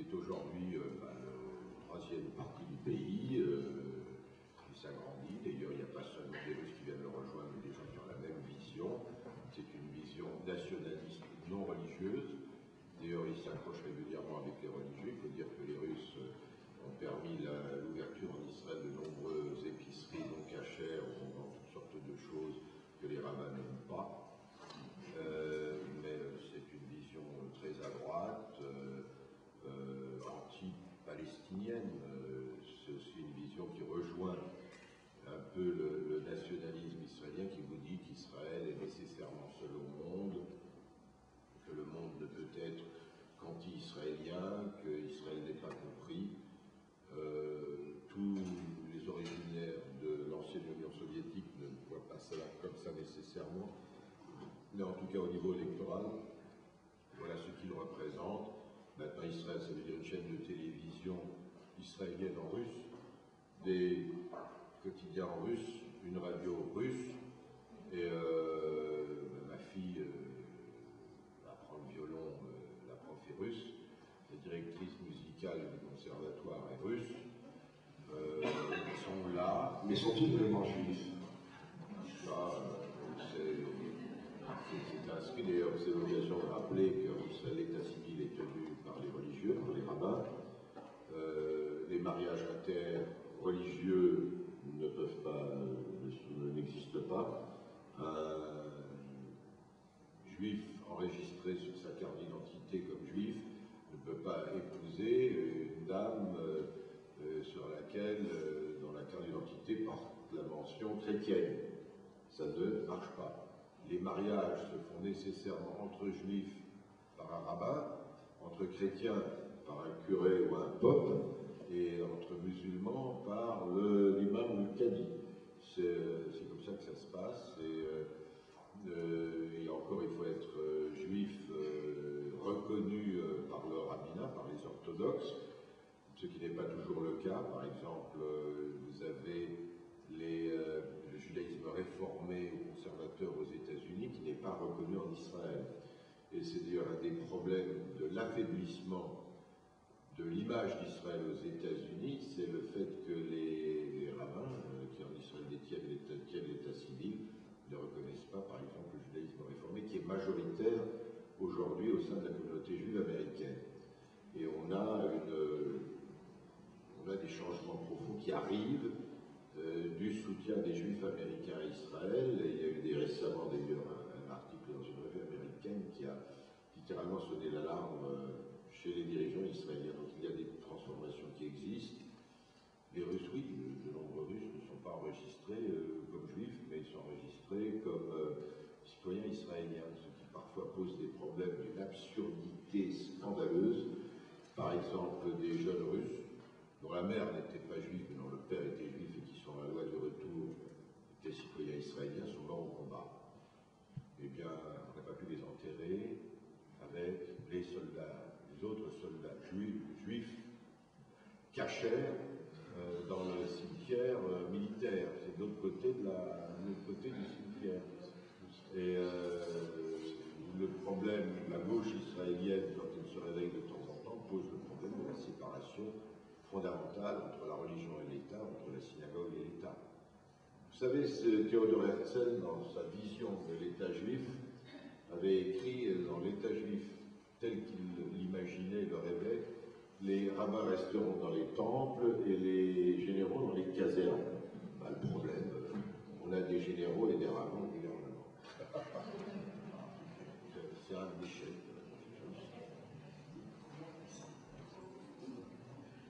est aujourd'hui la troisième partie du pays, qui s'agrandit. D'ailleurs, il n'y a pas seulement des Russes qui viennent le rejoindre, mais des gens qui ont la même vision. C'est une vision nationaliste non religieuse. D'ailleurs, ils s'accrochent régulièrement avec les religieux. Il faut dire que les Russes ont permis l'ouverture en Israël de nombreuses épiceries non cachères, où on vend toutes sortes de choses que les rabbins n'aiment pas. Mais c'est une vision très à droite, anti-palestinienne. C'est aussi une vision qui rejoint un peu le nationalisme israélien qui vous dit qu'Israël est nécessairement seul au monde, que le monde ne peut être qu'anti-israélien, qu'Israël n'est pas compris. Tous les originaires de l'ancienne Union soviétique ne voient pas ça comme ça nécessairement, mais en tout cas au niveau électoral, voilà ce qu'il représente. Maintenant, Israël, ça veut dire une chaîne de télévision israélienne en russe, des quotidiens en russe, une radio russe, et ma fille apprend le violon, la prof est russe, la directrice musicale du conservatoire est russe, ils sont là. Mais sont-ils vraiment juifs? C'est inscrit, d'ailleurs, c'est l'occasion de rappeler que l'état civil est tenu par les religieux, par les rabbins. Les mariages interreligieux ne peuvent pas, n'existent pas. Un juif enregistré sur sa carte d'identité comme juif ne peut pas épouser une dame sur laquelle, dans la carte d'identité, porte la mention chrétienne. Ça ne marche pas. Les mariages se font nécessairement entre juifs par un rabbin, entre chrétiens par un curé ou un pope, et entre musulmans par l'imam ou le cadi. C'est comme ça que ça se passe. Et encore, il faut être juif reconnu par le rabbinat, par les orthodoxes, ce qui n'est pas toujours le cas. Par exemple, vous avez le judaïsme réformé ou conservateur aux États-Unis qui n'est pas reconnu en Israël. Et c'est d'ailleurs un des problèmes de l'affaiblissement de l'image d'Israël aux États-Unis, c'est le fait que les rabbins qui en Israël détiennent l'état civil ne reconnaissent pas, par exemple, le judaïsme réformé qui est majoritaire aujourd'hui au sein de la communauté juive américaine. Et on a des changements profonds qui arrivent du soutien des juifs américains à Israël. Et il y a eu récemment d'ailleurs un article dans une revue américaine qui a littéralement sonné l'alarme chez les dirigeants israéliens. Donc il y a des transformations qui existent. Les Russes, oui, de nombreux Russes ne sont pas enregistrés comme juifs, mais ils sont enregistrés comme citoyens israéliens, ce qui parfois pose des problèmes d'une absurdité scandaleuse. Par exemple, des jeunes Russes dont la mère n'était pas juive, mais dont le père était juif et qui sont à la loi du retour des citoyens israéliens, sont morts au combat. Eh bien, on n'a pas pu les enterrer avec les autres soldats juifs cachers dans le cimetière militaire. C'est de l'autre côté du cimetière. Et le problème, la gauche israélienne, quand elle se réveille de temps en temps, pose le problème de la séparation fondamentale entre la religion et l'État, entre la synagogue et l'État. Vous savez, Théodore Herzl, dans sa vision de l'État juif, avait écrit dans l'État juif tel qu'il l'imaginait, le rêvait, les rabbins resteront dans les temples et les généraux dans les casernes. Ben, le problème, on a des généraux et des rabbins au gouvernement. C'est un échec.